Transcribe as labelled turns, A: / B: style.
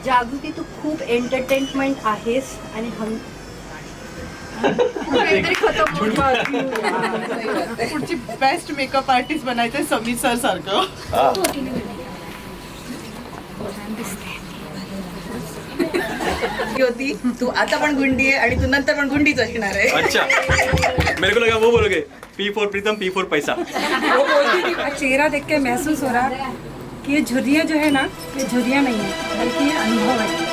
A: जागृती तू खूप एंटरटेनमेंट आहेस आणि हम
B: पुढची बेस्ट मेकअप आर्टिस्ट बनायचंय समीर सर सारखं. होती तू आता पण गुंडी आहे आणि तू नंतर पण गुंडीच असणार आहे.
C: अच्छा मेरे को लगा वो बोलोगे P for Pritam P for पैसा.
D: चेहरा देख के महसूस हो रहा कि ये झुर्रियाँ जो है ना, ये झुर्रियाँ नहीं है बल्कि ये अनुभव है.